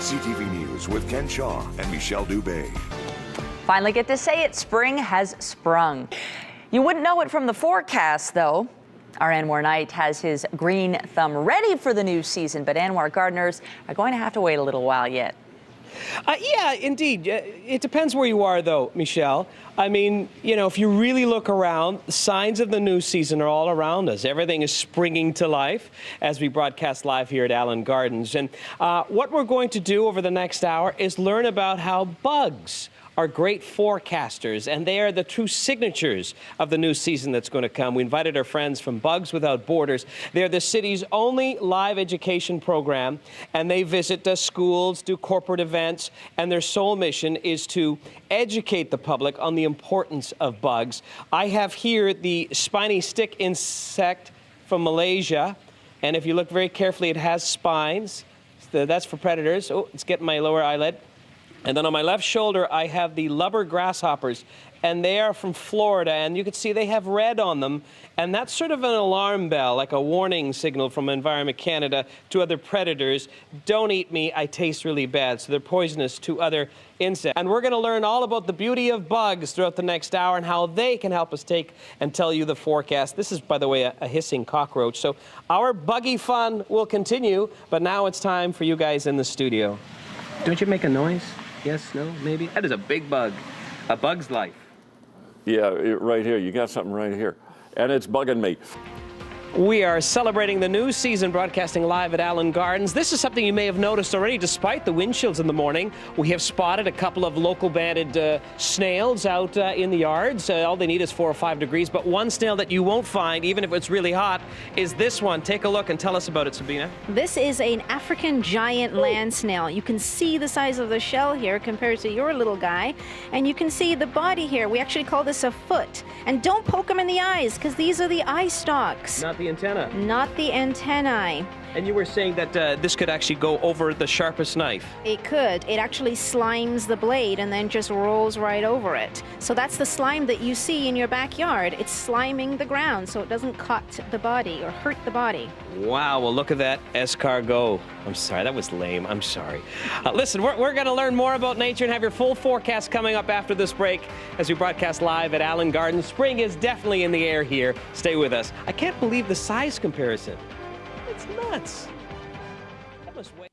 CTV News with Ken Shaw and Michelle Dubé. Finally get to say it, spring has sprung. You wouldn't know it from the forecast, though. Our Anwar Knight has his green thumb ready for the new season, but Anwar gardeners are going to have to wait a little while yet. Yeah, indeed. It depends where you are, though, Michelle. I mean, if you really look around, the signs of the new season are all around us. Everything is springing to life as we broadcast live here at Allan Gardens. And what we're going to do over the next hour is learn about how bugs are great forecasters, and they are the true signatures of the new season that's going to come. We invited our friends from Bugs Without Borders. They're the city's only live education program, and they visit schools, do corporate events, and their sole mission is to educate the public on the importance of bugs. I have here the spiny stick insect from Malaysia, and if you look very carefully, it has spines. That's for predators. Oh, it's getting my lower eyelid. And then on my left shoulder, I have the lubber grasshoppers, and they are from Florida, and you can see they have red on them, and that's sort of an alarm bell, like a warning signal from Environment Canada to other predators. Don't eat me, I taste really bad, so they're poisonous to other insects. And we're going to learn all about the beauty of bugs throughout the next hour and how they can help us take and tell you the forecast. This is, by the way, a hissing cockroach, so our buggy fun will continue, but now it's time for you guys in the studio. Don't you make a noise? Yes, no, maybe? That is a big bug. A bug's life. Yeah, right here. You got something right here. And it's bugging me. We are celebrating the new season, broadcasting live at Allan Gardens. This is something you may have noticed already. Despite the wind chills in the morning, we have spotted a couple of local banded snails out in the yards. All they need is 4 or 5 degrees. But one snail that you won't find, even if it's really hot, is this one. Take a look and tell us about it, Sabeena. This is an African giant land snail. You can see the size of the shell here compared to your little guy. And you can see the body here. We actually call this a foot. And don't poke them in the eyes, because these are the eye stalks. Not the antenna. Not the antennae. And you were saying that this could actually go over the sharpest knife. It could. It actually slimes the blade and then just rolls right over it. So that's the slime that you see in your backyard. It's sliming the ground so it doesn't cut the body or hurt the body. Wow, well, look at that escargot. I'm sorry, that was lame. I'm sorry. Listen, we're going to learn more about nature and have your full forecast coming up after this break as we broadcast live at Allan Gardens. Spring is definitely in the air here. Stay with us. I can't believe the size comparison. It's nuts. That must weigh.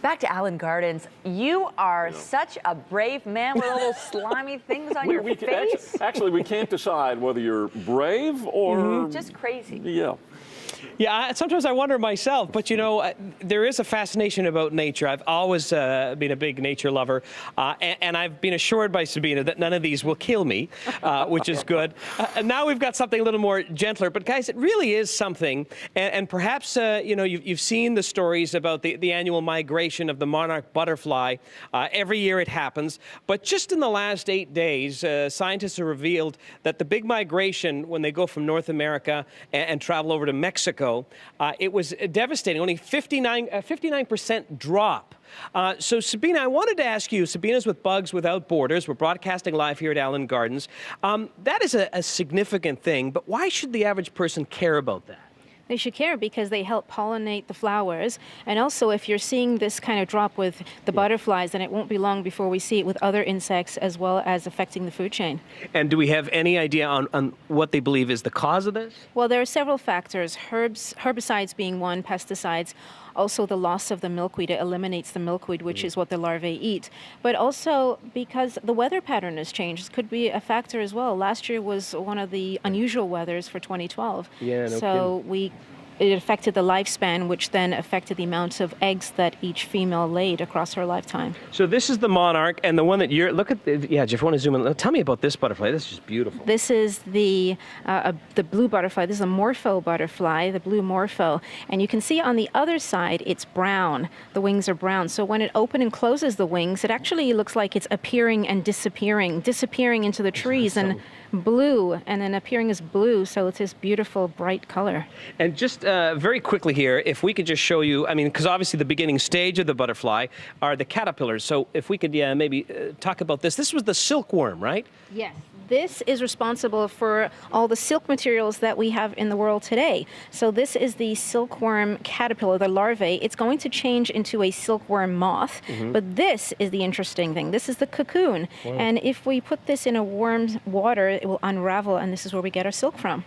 Back to Allan Gardens. You are such a brave man with little slimy things on your face. Actually, we can't decide whether you're brave or... Just crazy. Yeah. Yeah, sometimes I wonder myself, but there is a fascination about nature. I've always been a big nature lover, and I've been assured by Sabeena that none of these will kill me, which is good. And now we've got something a little more gentler, but guys, it really is something. And perhaps, you've seen the stories about the annual migration of the monarch butterfly. Every year it happens, but just in the last 8 days, scientists have revealed that the big migration, when they go from North America and travel over to Mexico, it was devastating. Only 59% drop. So, Sabeena, I wanted to ask you, Sabeena's with Bugs Without Borders. We're broadcasting live here at Allan Gardens. That is a significant thing, but why should the average person care about that? They should care because they help pollinate the flowers. And also, if you're seeing this kind of drop with the butterflies, then it won't be long before we see it with other insects as well as affecting the food chain. And do we have any idea on what they believe is the cause of this? Well, there are several factors, herbicides being one, pesticides. Also, the loss of the milkweed, it eliminates the milkweed, which is what the larvae eat. But also, because the weather pattern has changed, this could be a factor as well. Last year was one of the unusual weathers for 2012. Yeah, no so kidding. It affected the lifespan, which then affected the amount of eggs that each female laid across her lifetime. So this is the monarch, and the one that you're, look at, yeah, Jeff, I want to zoom in. Tell me about this butterfly. This is just beautiful. This is the blue butterfly. This is a morpho butterfly, the blue morpho. And you can see on the other side, it's brown. The wings are brown. So when it opens and closes the wings, it actually looks like it's appearing and disappearing into the trees. And blue and then appearing as blue. So it's this beautiful, bright color. And just very quickly here, if we could just show you, I mean, because obviously the beginning stage of the butterfly are the caterpillars. So if we could maybe talk about this. This was the silkworm, right? Yes. This is responsible for all the silk materials that we have in the world today. So this is the silkworm caterpillar, the larvae. It's going to change into a silkworm moth. But this is the interesting thing. This is the cocoon. Wow. And if we put this in a warm water, it will unravel, and this is where we get our silk from.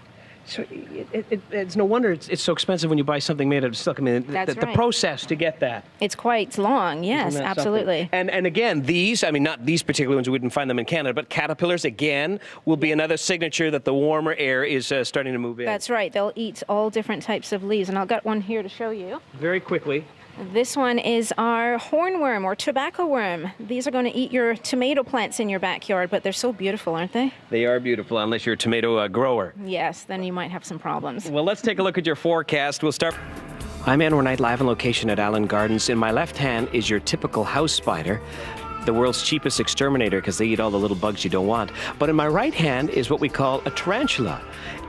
So it's no wonder it's so expensive when you buy something made out of silk. I mean, the process to get that. It's quite long, yes, absolutely. And again, these, I mean, not these particular ones, we wouldn't find them in Canada, but caterpillars, again, will be another signature that the warmer air is starting to move in. That's right. They'll eat all different types of leaves, and I've got one here to show you. Very quickly. This one is our hornworm or tobacco worm. These are going to eat your tomato plants in your backyard, but they're so beautiful, aren't they? They are beautiful, unless you're a tomato grower. Yes, then you might have some problems. Well, let's take a look at your forecast. We'll start. I'm Anwar Knight, live on location at Allan Gardens. In my left hand is your typical house spider, the world's cheapest exterminator because they eat all the little bugs you don't want. But in my right hand is what we call a tarantula.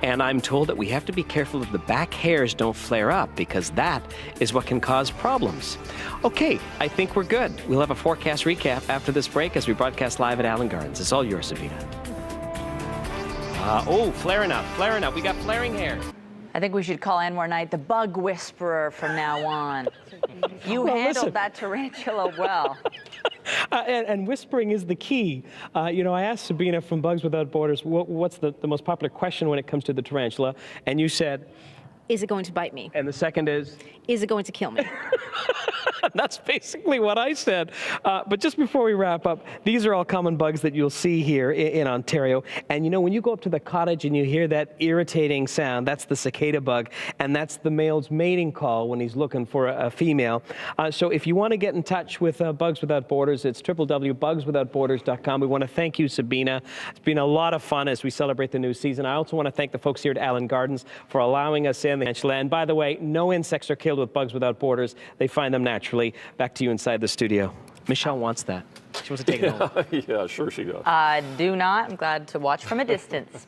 And I'm told that we have to be careful that the back hairs don't flare up because that is what can cause problems. Okay, I think we're good. We'll have a forecast recap after this break as we broadcast live at Allan Gardens. It's all yours, Sabeena. Flaring up. We got flaring hair. I think we should call Anwar Knight the bug whisperer from now on. You handled that tarantula well. And whispering is the key. You know, I asked Sabeena from Bugs Without Borders, what's the most popular question when it comes to the tarantula? And you said, is it going to bite me? And the second is it going to kill me? That's basically what I said. But just before we wrap up, these are all common bugs that you'll see here in Ontario. And you know, when you go up to the cottage and you hear that irritating sound, that's the cicada bug, and that's the male's mating call when he's looking for a female. So if you want to get in touch with Bugs Without Borders, it's www.bugswithoutborders.com. We want to thank you, Sabeena. It's been a lot of fun as we celebrate the new season. I also want to thank the folks here at Allan Gardens for allowing us in. And by the way, no insects are killed with Bugs Without Borders. They find them naturally. Back to you inside the studio. Michelle wants that. She wants to take it home. Yeah, sure she does. I do not. I'm glad to watch from a distance.